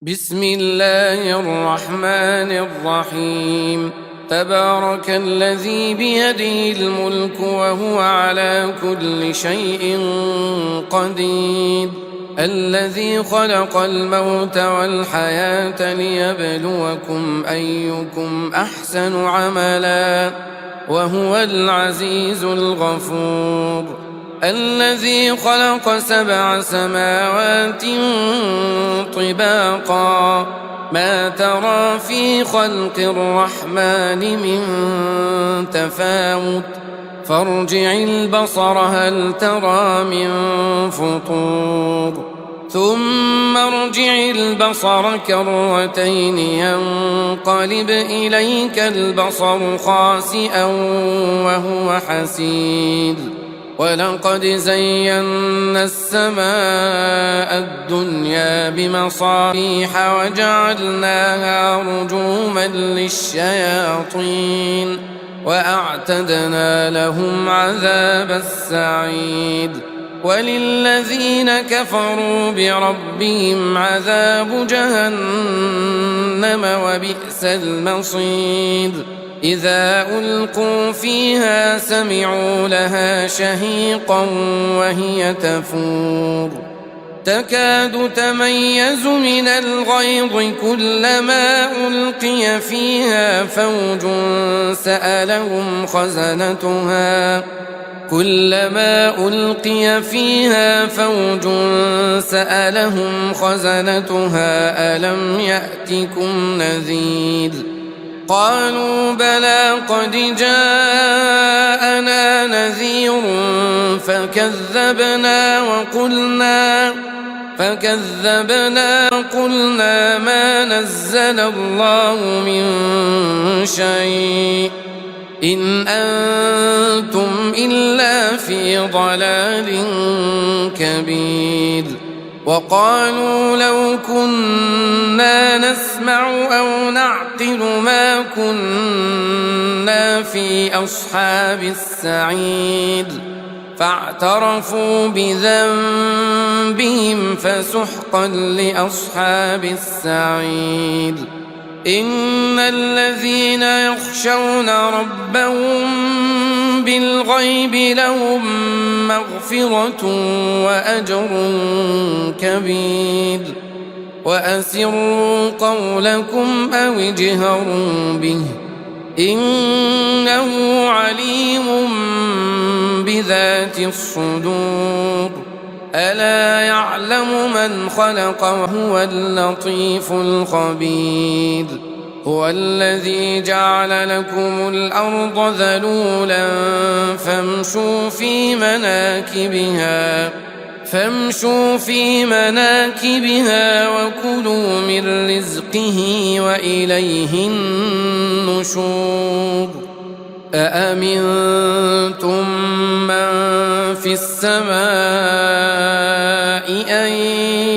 بسم الله الرحمن الرحيم. تبارك الذي بيده الملك وهو على كل شيء قدير، الذي خلق الموت والحياة ليبلوكم أيكم أحسن عملا وهو العزيز الغفور. الذي خلق 7 سماوات طباقا، ما ترى في خلق الرحمن من تفاوت، فارجع البصر هل ترى من فطور، ثم ارجع البصر كرتين ينقلب إليك البصر خاسئا وهو حسير. ولقد زينا السماء الدنيا بمصابيح وجعلناها رجوما للشياطين وأعتدنا لهم عذاب السعير. وللذين كفروا بربهم عذاب جهنم وبئس المصير. إذا ألقوا فيها سمعوا لها شهيقا وهي تفور، تكاد تميز من الغيظ كلما ألقي فيها فوج سألهم خزنتها ألم يأتكم نذير؟ قالوا بلى قد جاءنا نذير فكذبنا وقلنا ما نزل الله من شيء إن أنتم إلا في ضلال كبير. وقالوا لو كنا نسمع أو نعقل ما كنا في أصحاب السعير، فاعترفوا بذنبهم فسحقا لأصحاب السعير. إن الذين يخشون ربهم بالغيب لهم مغفرة وأجر كبير. وأسروا قولكم أو اجهروا به إنه عليم بذات الصدور. ألا يعلم من خلق وهو اللطيف الخبير. هو الذي جعل لكم الأرض ذلولا فامشوا في مناكبها وكلوا من رزقه وإليه النشور. أأمنتم من في السماء أن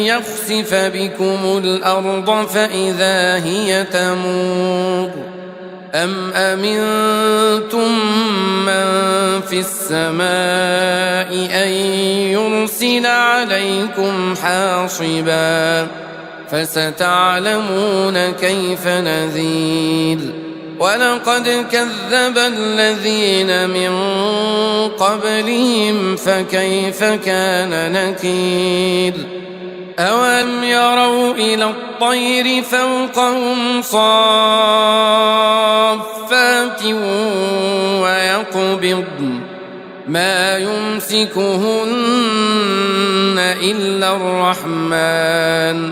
يخسف بكم الأرض فإذا هي تمور، أم أمنتم من في السماء أن يرسل عليكم حاصبا، فستعلمون كيف نذير. ولقد كذب الذين من قبلهم فكيف كان نكير. أولم يروا إلى الطير فوقهم صافات ويقبضن ما يمسكهن إلا الرحمن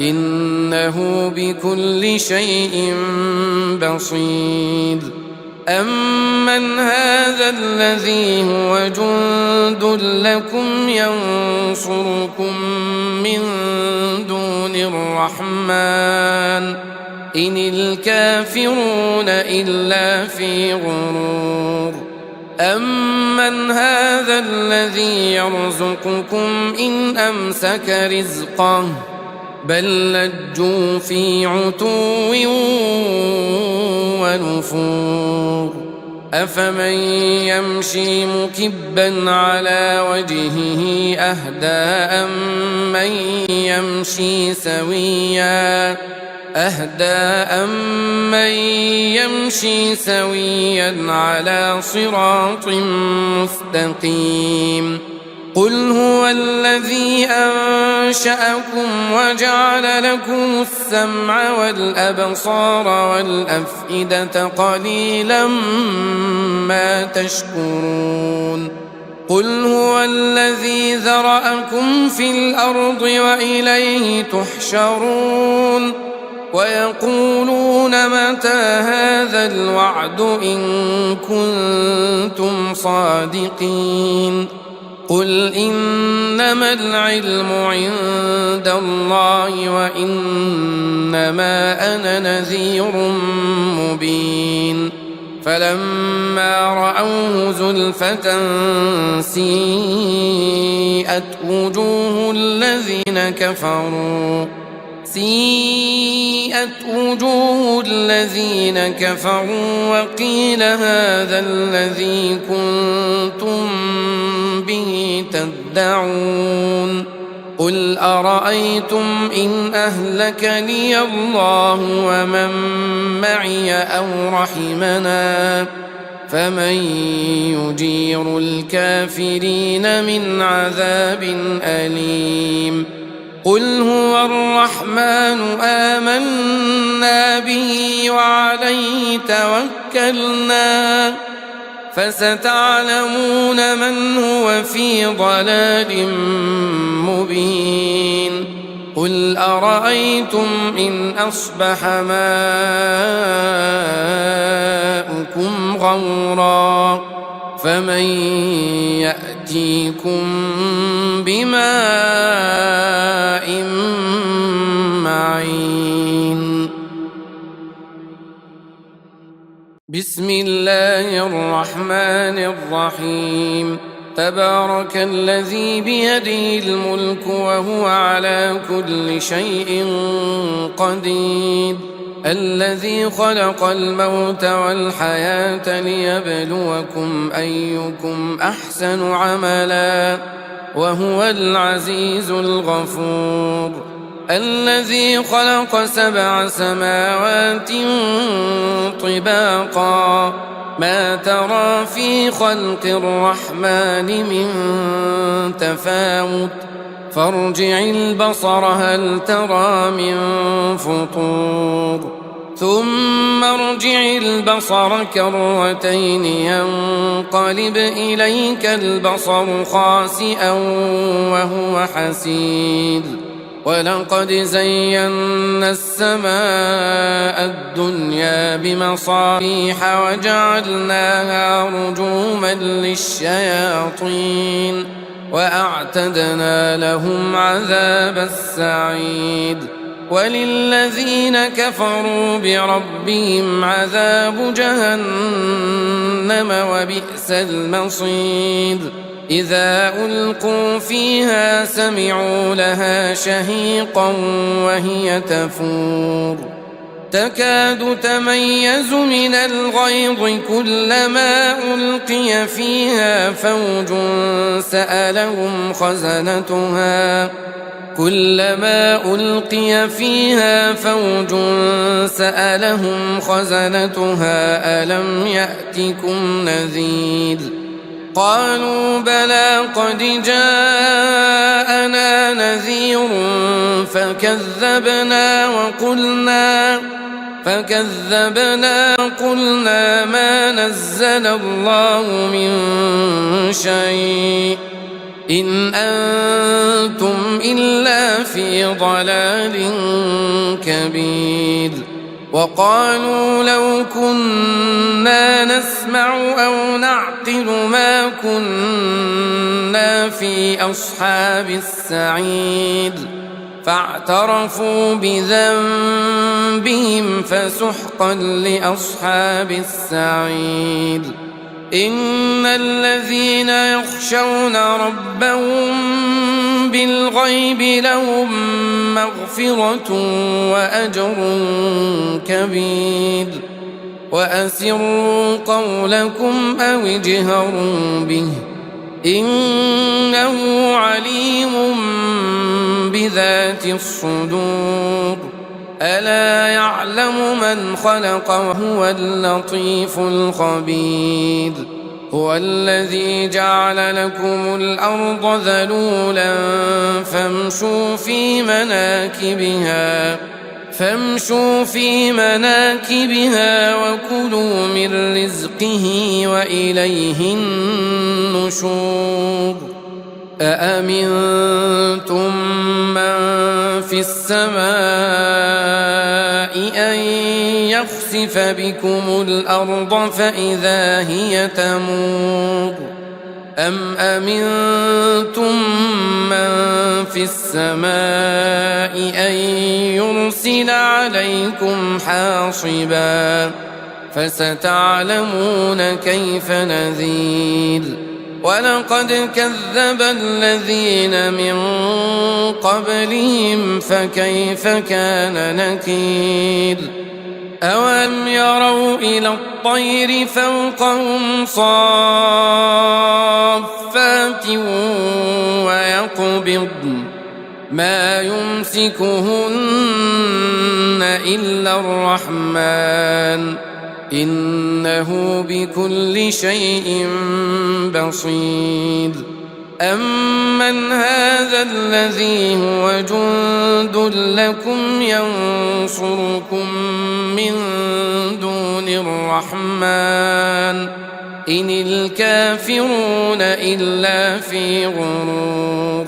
إنه بكل شيء بصير. أمن هذا الذي هو جند لكم ينصركم من دون الرحمن إن الكافرون إلا في غرور. أمن هذا الذي يرزقكم إن أمسك رزقه بل لجوا في عتو ونفور. أفمن يمشي مكبا على وجهه أهدى أمن يمشي سويا على صراط مستقيم قل هو الذي أنشأكم وجعل لكم السمع والأبصار والأفئدة قليلا ما تشكرون قل هو الذي ذرأكم في الأرض وإليه تحشرون ويقولون متى هذا الوعد إن كنتم صادقين قل إنما العلم عند الله وإنما أنا نذير مبين فلما رأوه زلفة سيئت وجوه الذين كفروا وقيل هذا الذي كنتم به تدعون قل أرأيتم إن أهلكني الله ومن معي أو رحمنا فمن يجير الكافرين من عذاب أليم قل هو الرحمن آمنا به وعليه توكلنا فستعلمون من هو في ضلال مبين قل أرأيتم إن أصبح ماؤكم غورا فمن يأتيكم بماء معين بسم الله الرحمن الرحيم تبارك الذي بيده الملك وهو على كل شيء قدير الذي خلق الموت والحياة ليبلوكم أيكم أحسن عملا وهو العزيز الغفور الذي خلق 7 سماوات طباقا ما ترى في خلق الرحمن من تفاوت فارجع البصر هل ترى من فطور ثم ارجع البصر كرتين ينقلب إليك البصر خاسئا وهو حسير ولقد زينا السماء الدنيا بمصابيح وجعلناها رجوما للشياطين وأعتدنا لهم عذاب السعير وللذين كفروا بربهم عذاب جهنم وبئس المصير إذا ألقوا فيها سمعوا لها شهيقا وهي تفور تكاد تميز من الغيظ كلما ألقي فيها فوج سألهم خزنتها ألم يأتكم نذير قالوا بلى قد جاءنا نذير فكذبنا وقلنا ما نزل الله من شيء إن أنتم إلا في ضلال كبير وقالوا لو كنا نسمع أو نعقل ما كنا في أصحاب السعير فاعترفوا بذنبهم فسحقا لأصحاب السعير إن الذين يخشون ربهم بالغيب لهم مغفرة وأجر كبير وأسروا قولكم أو اجهروا به إنه عليم بذات الصدور ألا يعلم من خلق وهو اللطيف الخبير هو الذي جعل لكم الأرض ذلولا فامشوا في مناكبها وكلوا من رزقه وإليه النشور أأمنتم من في السماء أن يخسف بكم الأرض فإذا هي تمور أم أمنتم من في السماء أن يرسل عليكم حاصبا فستعلمون كيف نذير ولقد كذب الذين من قبلهم فكيف كان نكير أولم يروا إلى الطير فوقهم صافات ويقبضن ما يمسكهن إلا الرحمن إنه بكل شيء بصير أمن هذا الذي هو جند لكم ينصركم من دون الرحمن إن الكافرون إلا في غرور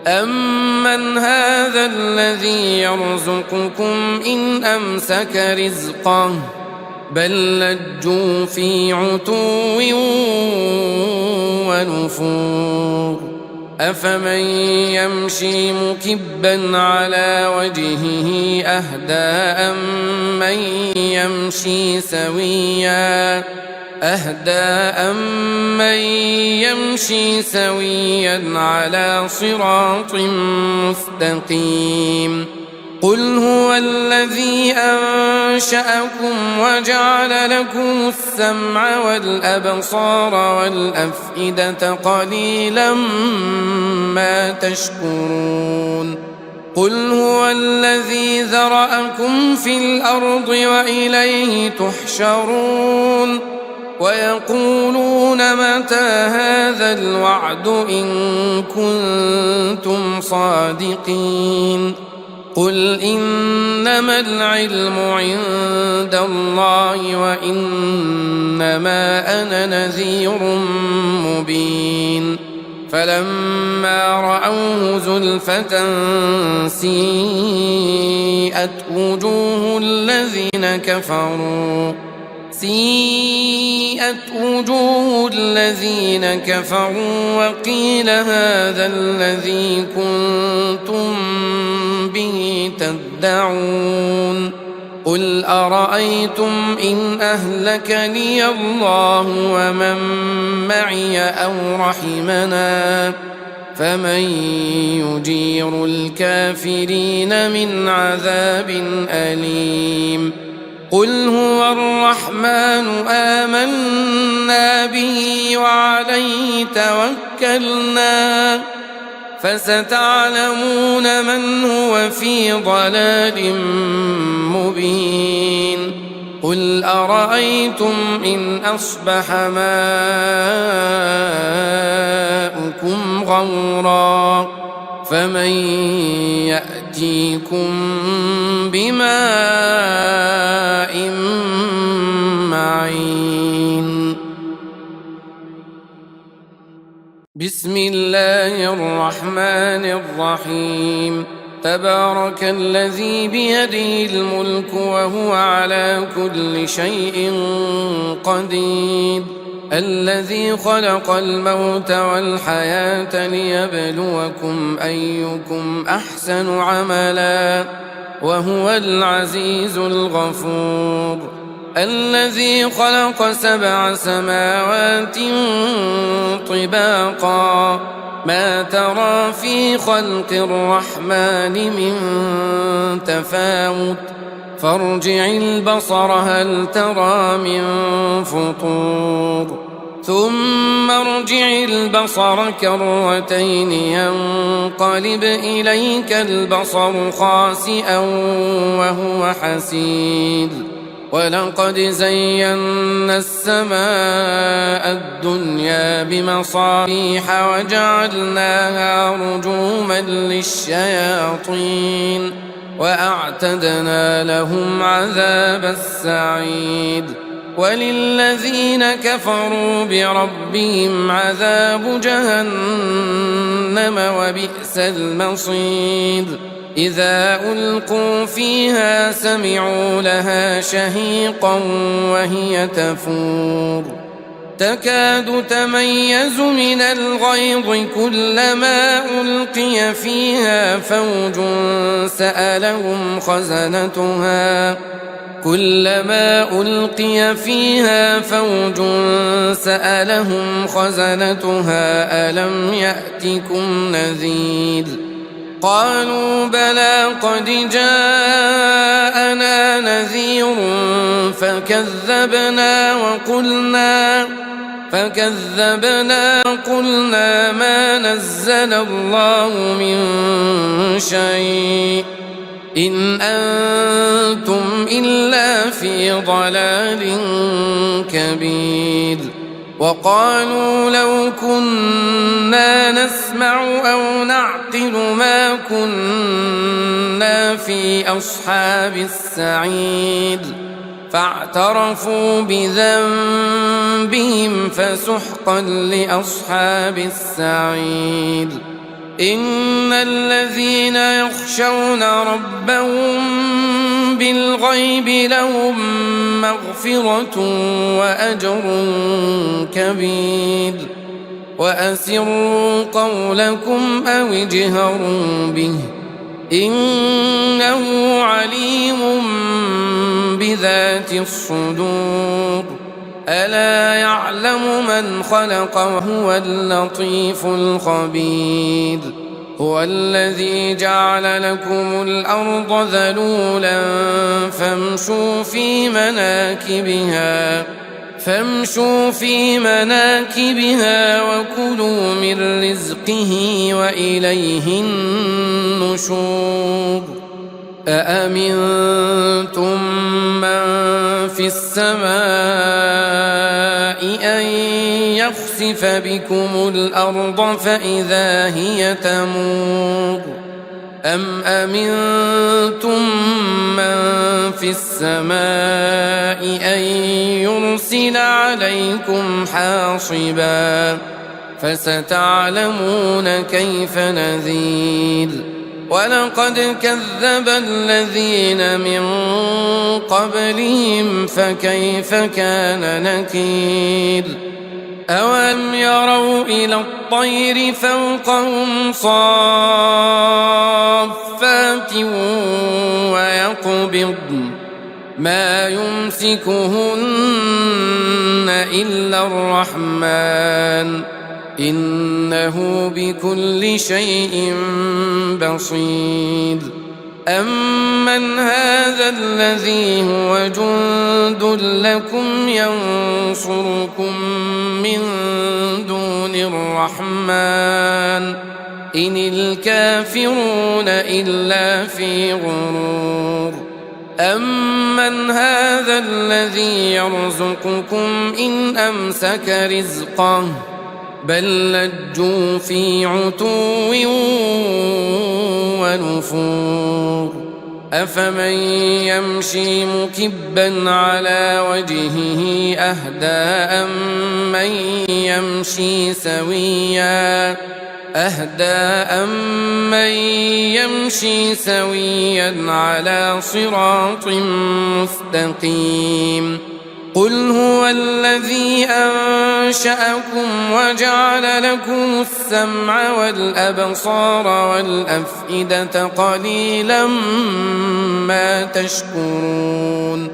أمن هذا الذي يرزقكم إن أمسك رزقه بل لجوا في عتو ونفور أفمن يمشي مكبا على وجهه أهدى أمن يمشي سويا على صراط مستقيم قل هو الذي أنشأكم وجعل لكم السمع والأبصار والأفئدة قليلا ما تشكرون قل هو الذي ذرأكم في الأرض وإليه تحشرون ويقولون متى هذا الوعد إن كنتم صادقين قل إنما العلم عند الله وإنما أنا نذير مبين فلما رأوه زلفة سيئت وجوه الذين كفروا وقيل هذا الذي كنتم به تدعون قل أرأيتم إن أهلكني الله ومن معي أو رحمنا فمن يجير الكافرين من عذاب أليم قل هو الرحمن آمنا به وعليه توكلنا فستعلمون من هو في ضلال مبين قل أرأيتم إن أصبح ماؤكم غورا فمن يأتيكم بماء معين بسم الله الرحمن الرحيم تبارك الذي بيده الملك وهو على كل شيء قدير الذي خلق الموت والحياة ليبلوكم أيكم أحسن عملا وهو العزيز الغفور الذي خلق 7 سماوات طباقا ما ترى في خلق الرحمن من تفاوت فارجع البصر هل ترى من فطور ثم ارجع البصر كرتين ينقلب إليك البصر خاسئا وهو حسير ولقد زينا السماء الدنيا بمصابيح وجعلناها رجوما للشياطين وأعتدنا لهم عذاب السعير وللذين كفروا بربهم عذاب جهنم وبئس المصير إذا ألقوا فيها سمعوا لها شهيقا وهي تفور تكاد تميز من الغيظ كلما ألقي فيها فوج سألهم خزنتها ألم يأتكم نذير قالوا بلى قد جاءنا نذير فكذبنا وقلنا ما نزل الله من شيء إن أنتم إلا في ضلال كبير وقالوا لو كنا نسمع أو نعقل ما كنا في أصحاب السعير فاعترفوا بذنبهم فسحقا لأصحاب السعير إن الذين يخشون ربهم بالغيب لهم مغفرة وأجر كبير وأسروا قولكم أو اجهروا به إنه عليم بذات الصدور ألا يعلم من خلق وهو اللطيف الخبير هو الذي جعل لكم الأرض ذلولا فامشوا في مناكبها وكلوا من رزقه وإليه النشور أأمنتم من في السماء أن يخسف بكم الأرض فإذا هي تمور أم أمنتم من في السماء أن يرسل عليكم حاصبا فستعلمون كيف نذير ولقد كذب الذين من قبلهم فكيف كان نكير أولم يروا إلى الطير فوقهم صافات ويقبضن ما يمسكهن إلا الرحمن إنه بكل شيء بصير أمن هذا الذي هو جند لكم ينصركم من دون الرحمن إن الكافرون إلا في غرور أمن هذا الذي يرزقكم إن أمسك رزقه بل لجوا في عتو ونفور أفمن يمشي مكبا على وجهه أهدى أمن يمشي سويا على صراط مستقيم قل هو الذي أنشأكم وجعل لكم السمع والأبصار والأفئدة قليلا ما تشكرون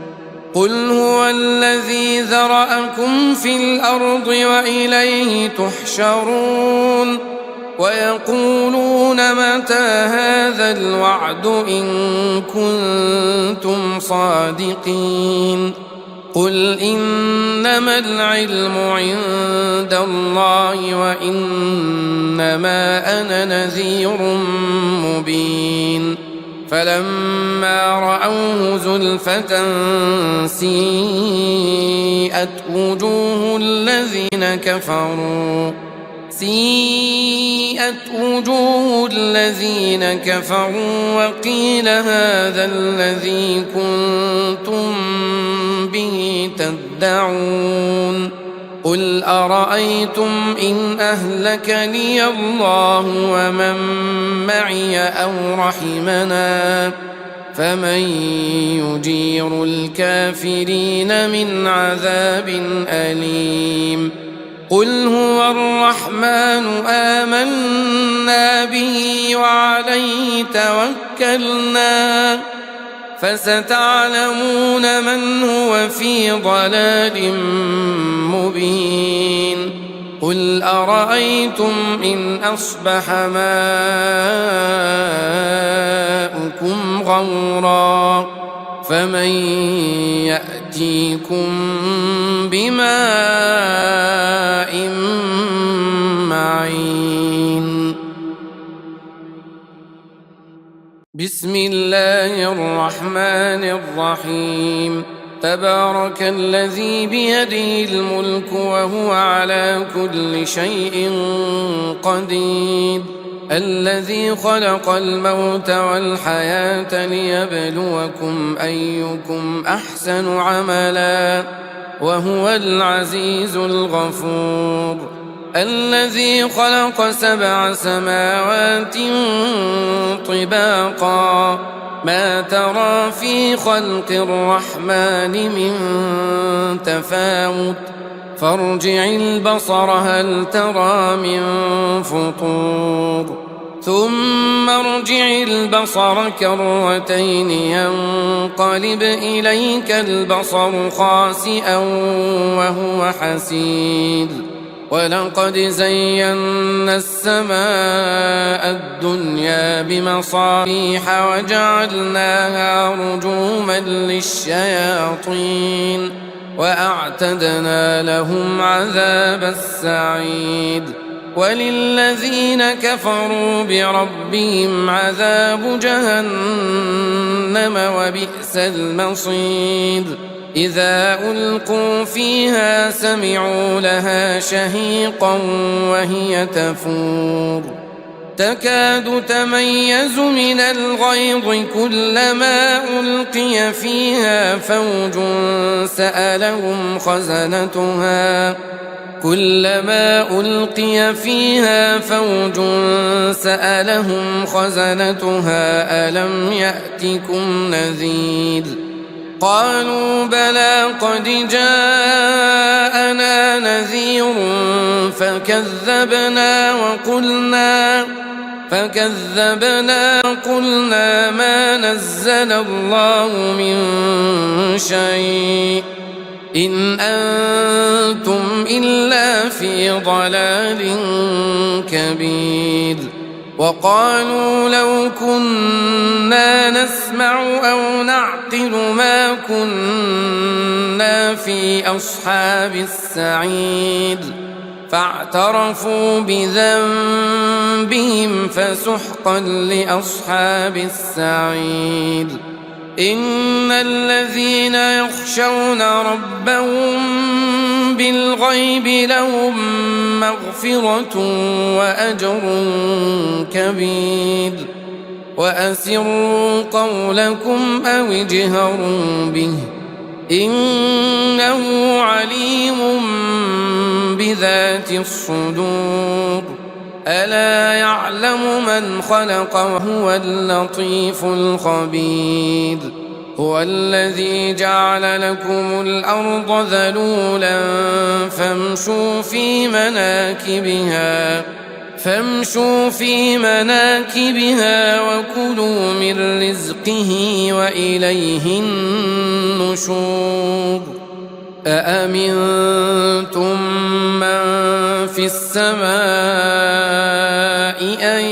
قل هو الذي ذرأكم في الأرض وإليه تحشرون ويقولون متى هذا الوعد إن كنتم صادقين قل إنما العلم عند الله وإنما أنا نذير مبين فلما رأوه زلفة سيئت وجوه الذين كفروا وقيل هذا الذي كنتم به تدعون قل أرأيتم إن أهلكني الله ومن معي أو رحمنا فمن يجير الكافرين من عذاب أليم قل هو الرحمن آمنا به وعليه توكلنا فستعلمون من هو في ضلال مبين قل أرأيتم إن أصبح ماؤكم غورا فمن يأتيكم بماء معين بسم الله الرحمن الرحيم تبارك الذي بيده الملك وهو على كل شيء قدير الذي خلق الموت والحياة ليبلوكم أيكم أحسن عملا وهو العزيز الغفور الذي خلق 7 سماوات طباقا ما ترى في خلق الرحمن من تفاوت فارجع البصر هل ترى من فطور ثم ارجع البصر كرتين ينقلب إليك البصر خاسئا وهو حسير ولقد زينا السماء الدنيا بمصابيح وجعلناها رجوما للشياطين وأعتدنا لهم عذاب السعير وللذين كفروا بربهم عذاب جهنم وبئس المصير إذا ألقوا فيها سمعوا لها شهيقا وهي تفور تكاد تميز من الغيظ كلما ألقي فيها فوج سألهم خزنتها ألم يأتكم نذير قالوا بلى قد جاءنا نذير فكذبنا وقلنا ما نزل الله من شيء إن أنتم إلا في ضلال كبير وقالوا لو كنا نسمع أو نعقل ما كنا في أصحاب السعير فاعترفوا بذنبهم فسحقا لأصحاب السعير إن الذين يخشون ربهم بالغيب لهم مغفرة وأجر كبير وأسروا قولكم أو اجهروا به إنه عليم بذات الصدور ألا يعلم من خلق وهو اللطيف الخبير هو الذي جعل لكم الأرض ذلولا فامشوا في مناكبها وكلوا من رزقه وإليه النشور أأمنتم من في السماء أن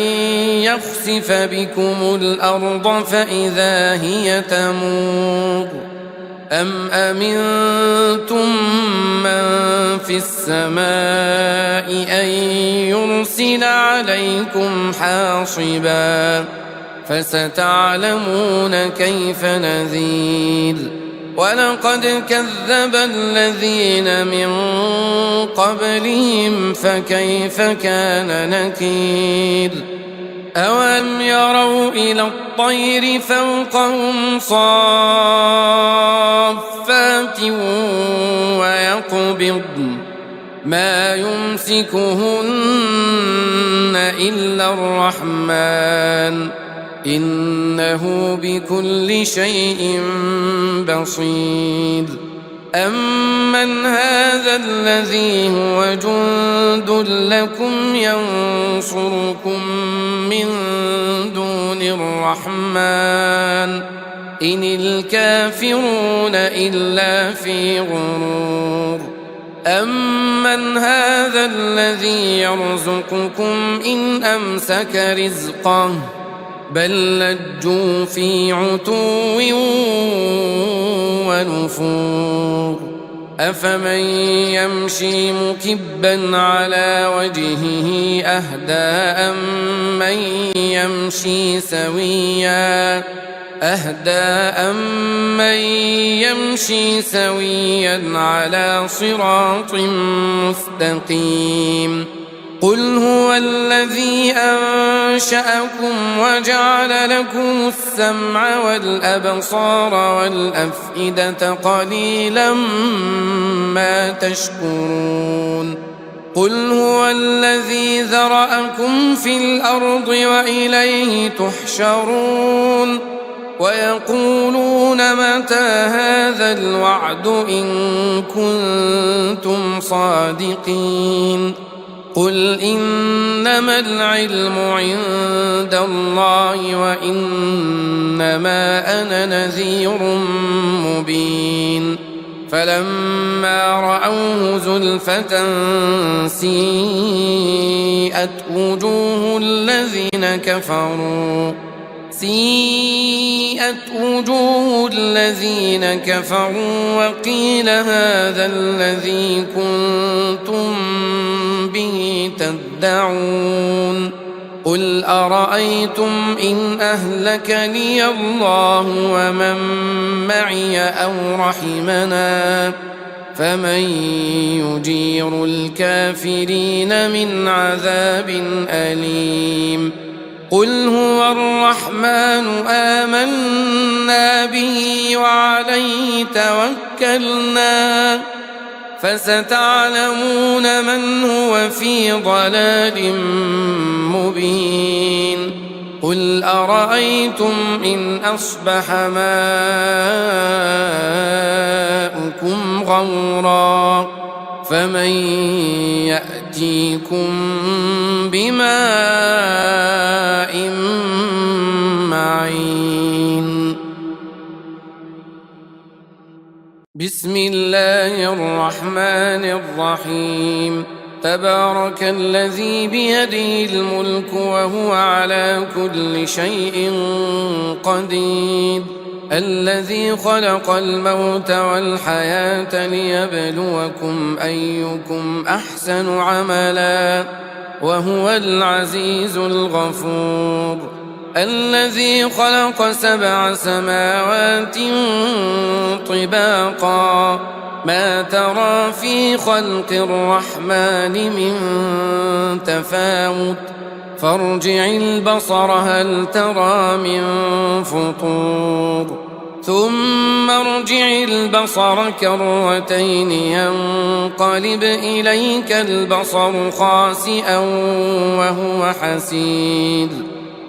يخسف يخسف بكم الأرض فإذا هي تمور أم أمنتم من في السماء أن يرسل عليكم حاصبا فستعلمون كيف نذير ولقد كذب الذين من قبلهم فكيف كان نكير أولم يروا إلى الطير فوقهم صافات ويقبضن ما يمسكهن إلا الرحمن إنه بكل شيء بصير أمن هذا الذي هو جند لكم ينصركم من دون الرحمن إن الكافرون إلا في غرور أمن هذا الذي يرزقكم إن أمسك رزقه بل لجوا في عتو ونفور أفمن يمشي مكبا على وجهه أهدى أمن يمشي سويا على صراط مستقيم قل هو الذي أنشأكم وجعل لكم السمع والأبصار والأفئدة قليلا ما تشكرون قل هو الذي ذرأكم في الأرض وإليه تحشرون ويقولون متى هذا الوعد إن كنتم صادقين قل إنما العلم عند الله وإنما أنا نذير مبين فلما رأوه زلفة سيئت وجوه الذين كفروا وقيل هذا الذي كنتم به تدعون قل أرأيتم إن أهلكني الله ومن معي أو رحمنا فمن يجير الكافرين من عذاب أليم قل هو الرحمن آمنا به وعليه توكلنا فستعلمون من هو في ضلال مبين قل أرأيتم إن أصبح ماؤكم غورا فمن يأتيكم بماء معين بسم الله الرحمن الرحيم تبارك الذي بيده الملك وهو على كل شيء قدير الذي خلق الموت والحياة ليبلوكم أيكم أحسن عملا وهو العزيز الغفور الذي خلق 7 سماوات طباقا ما ترى في خلق الرحمن من تفاوت فارجع البصر هل ترى من فطور ثم ارجع البصر كرتين ينقلب إليك البصر خاسئا وهو حسير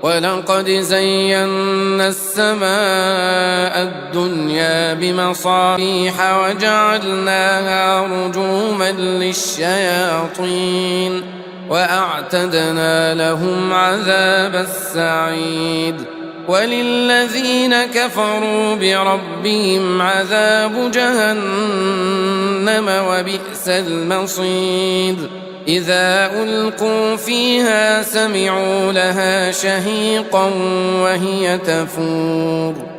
ولقد زينا السماء الدنيا بمصابيح وجعلناها رجوما للشياطين وأعتدنا لهم عذاب السعير وللذين كفروا بربهم عذاب جهنم وبئس المصير إذا ألقوا فيها سمعوا لها شهيقا وهي تفور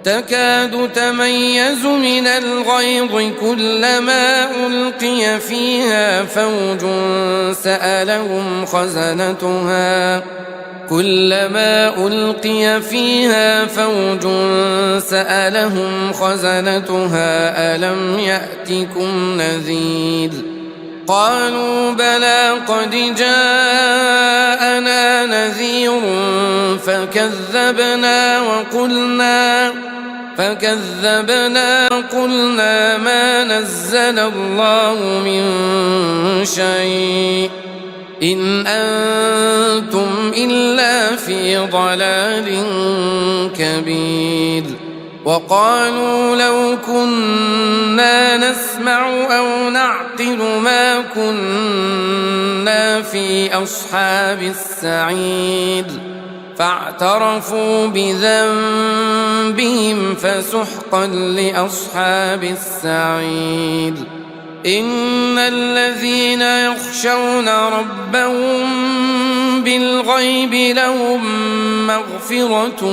تكاد تميز من الغيظ كلما ألقي فيها فوج سألهم خزنتها ألم يأتكم نذير قالوا بلى قد جاءنا نذير فكذبنا وقلنا ما نزل الله من شيء إن أنتم إلا في ضلال كبير وقالوا لو كنا نسمع أو نعقل ما كنا في أصحاب السعير فاعترفوا بذنبهم فسحقا لأصحاب السعير إن الذين يخشون ربهم بالغيب لهم مغفرة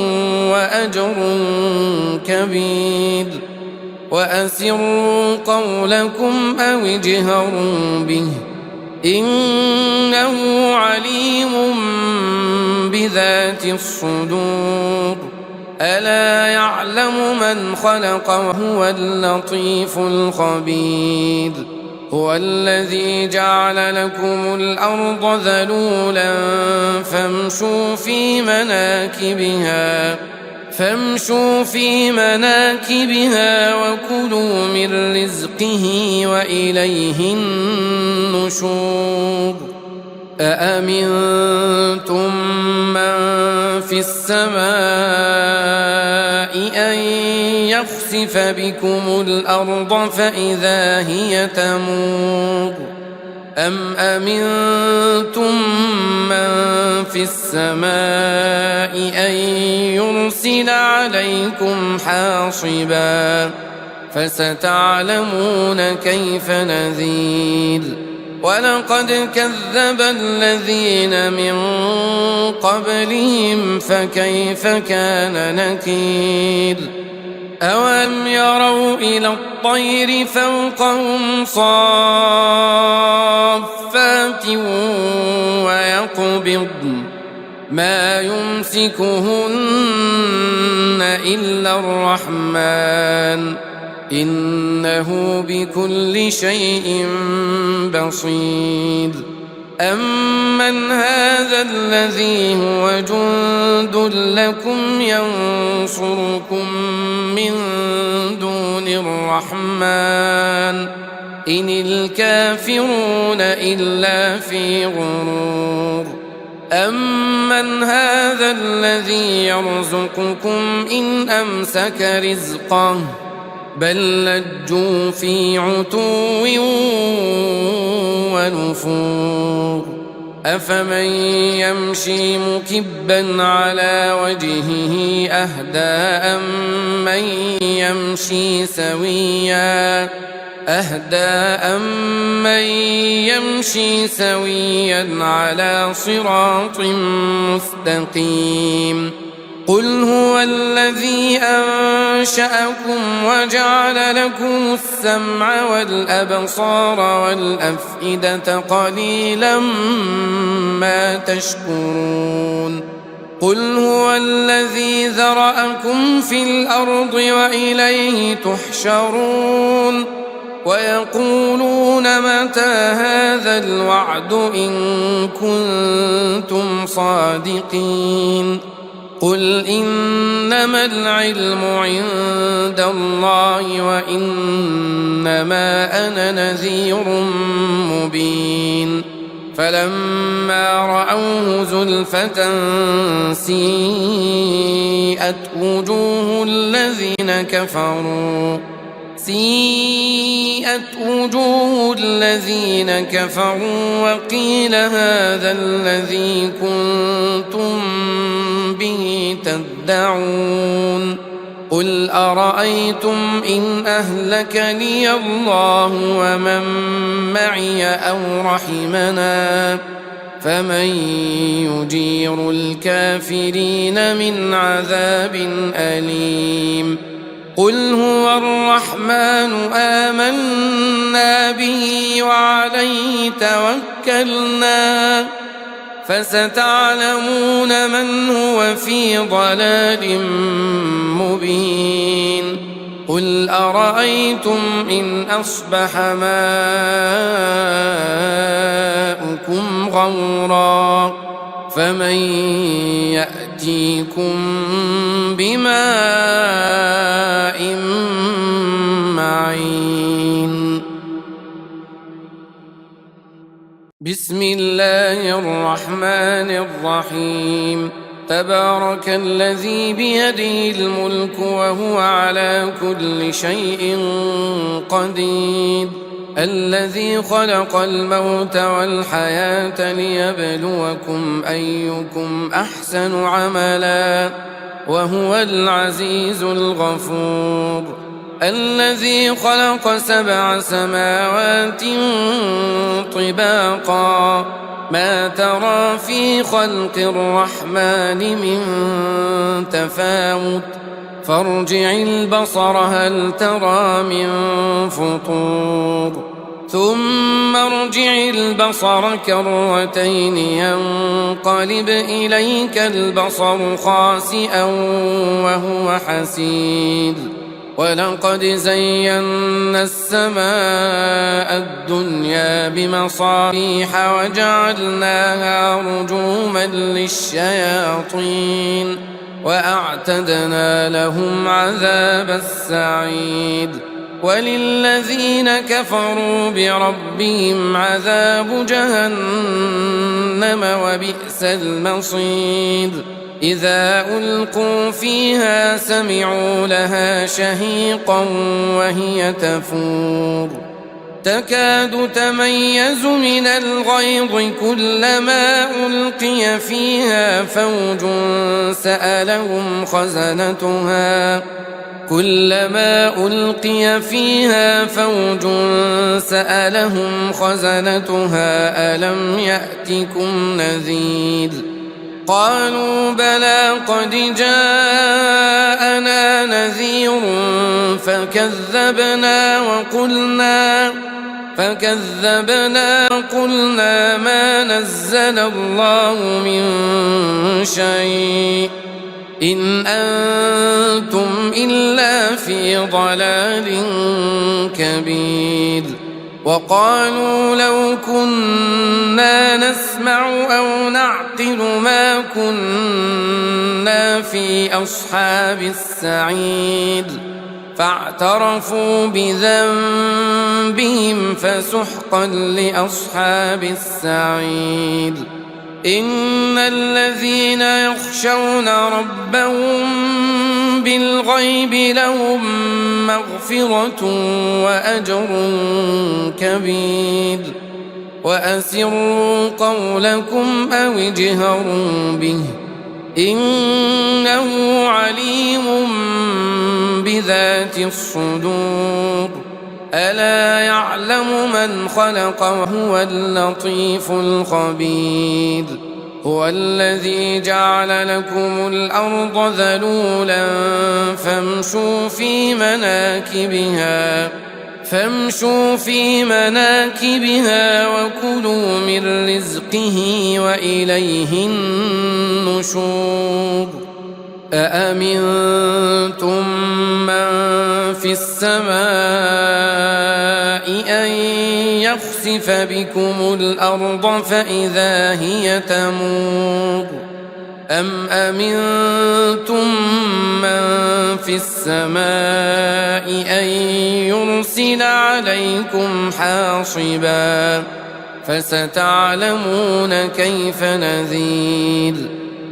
وأجر كبير وأسروا قولكم أو اجهروا به إنه عليم بذات الصدور ألا يعلم من خلق وهو اللطيف الخبير هو الذي جعل لكم الأرض ذلولا فامشوا في مناكبها وكلوا من رزقه وإليه النشور أأمنتم من في السماء أن يخسف بكم الأرض فإذا هي تمور أم أمنتم من في السماء أن يرسل عليكم حاصبا فستعلمون كيف نذير ولقد كذب الذين من قبلهم فكيف كان نكير أولم يروا إلى الطير فوقهم صافات ويقبضن ما يمسكهن إلا الرحمن إنه بكل شيء بصير أمن هذا الذي هو جند لكم ينصركم من دون الرحمن إن الكافرون إلا في غرور أمن هذا الذي يرزقكم إن أمسك رزقه بل لجوا في عتو ونفور أفمن يمشي مكبا على وجهه أهدى أمن يمشي سويا على صراط مستقيم قل هو الذي أنشأكم وجعل لكم السمع والأبصار والأفئدة قليلا ما تشكرون قل هو الذي ذرأكم في الأرض وإليه تحشرون ويقولون متى هذا الوعد إن كنتم صادقين قل إنما العلم عند الله وإنما أنا نذير مبين فلما رأوه زلفة سيئت وجوه الذين كفروا وقيل هذا الذي كنتم به تدعون قل أرأيتم إن أهلكني الله ومن معي أو رحمنا فمن يجير الكافرين من عذاب أليم قل هو الرحمن آمنا به وعليه توكلنا فستعلمون من هو في ضلال مبين قل أرأيتم إن أصبح ماؤكم غورا فمن يأتيكم بماء معين بسم الله الرحمن الرحيم تبارك الذي بيده الملك وهو على كل شيء قدير الذي خلق الموت والحياة ليبلوكم أيكم أحسن عملا وهو العزيز الغفور الذي خلق 7 سماوات طباقا ما ترى في خلق الرحمن من تفاوت فارجع البصر هل ترى من فطور ثم ارجع البصر كرتين ينقلب إليك البصر خاسئا وهو حسير ولقد زينا السماء الدنيا بمصابيح وجعلناها رجوما للشياطين وأعتدنا لهم عذاب السعير وللذين كفروا بربهم عذاب جهنم وبئس المصير إذا ألقوا فيها سمعوا لها شهيقا وهي تفور تكاد تميز من الغيظ كلما ألقي فيها فوج سألهم خزنتها ألم يأتكم نذير قالوا بلى قد جاءنا نذير فكذبنا وقلنا ما نزل الله من شيء إن أنتم إلا في ضلال كبير وقالوا لو كنا نسمع أو نعقل ما كنا في أصحاب السعير فاعترفوا بذنبهم فسحقا لأصحاب السعير إن الذين يخشون ربهم بالغيب لهم مغفرة وأجر كبير وأسروا قولكم أو اجهروا به إنه عليم بذات الصدور ألا يعلم من خلق وهو اللطيف الخبير هو الذي جعل لكم الأرض ذلولا فامشوا في مناكبها وكلوا من رزقه وإليه النشور أأمنتم من في السماء أن يخسف بكم الأرض فإذا هي تمور أم أمنتم من في السماء أن يرسل عليكم حاصبا فستعلمون كيف نذير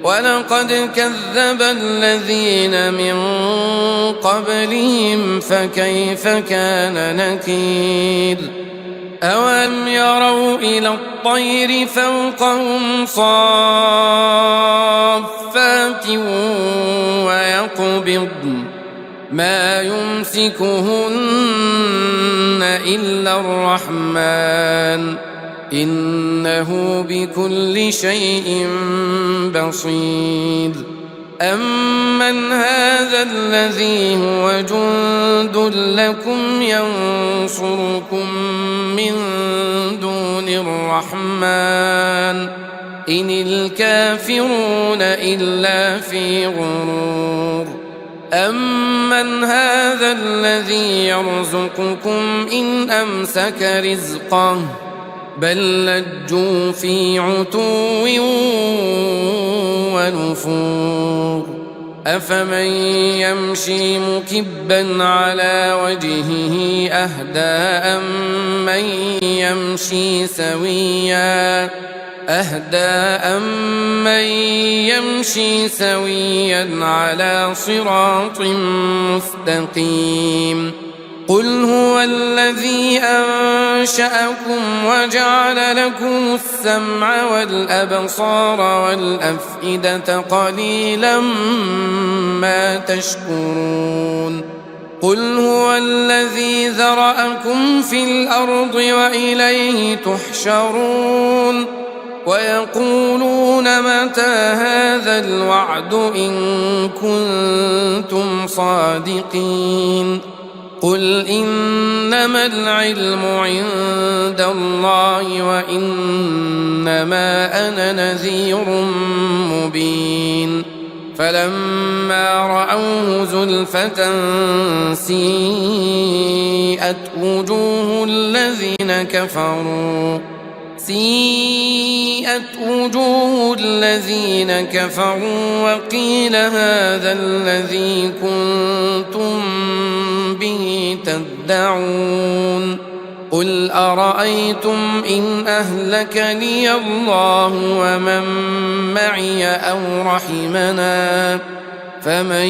ولقد كذب الذين من قبلهم فكيف كان نكير أولم يروا إلى الطير فوقهم صافات ويقبضن ما يمسكهن إلا الرحمن إنه بكل شيء بصير أمن هذا الذي هو جند لكم ينصركم من دون الرحمن إن الكافرون إلا في غرور أمن هذا الذي يرزقكم إن أمسك رزقه بل لجوا في عتو ونفور أفمن يمشي مكبا على وجهه أهدى أمن يمشي سويا على صراط مستقيم قل هو الذي أنشأكم وجعل لكم السمع والأبصار والأفئدة قليلا ما تشكرون قل هو الذي ذرأكم في الأرض وإليه تحشرون ويقولون متى هذا الوعد إن كنتم صادقين قل إنما العلم عند الله وإنما أنا نذير مبين فلما رأوه زلفة سيئت وجوه الذين كفروا وقيل هذا الذي كنتم به تدعون قل أرأيتم إن أهلكني الله ومن معي أو رحمنا فمن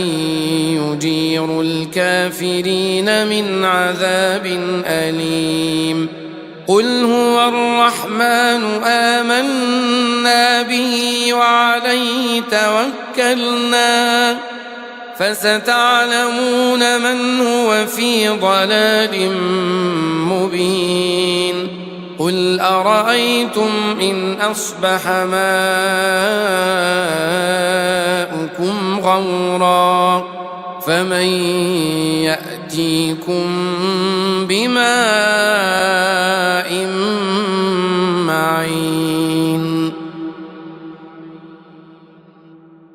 يجير الكافرين من عذاب أليم قل هو الرحمن آمنا به وعليه توكلنا فستعلمون من هو في ضلال مبين قل أرأيتم إن أصبح ماؤكم غورا فمن يأتيكم بماء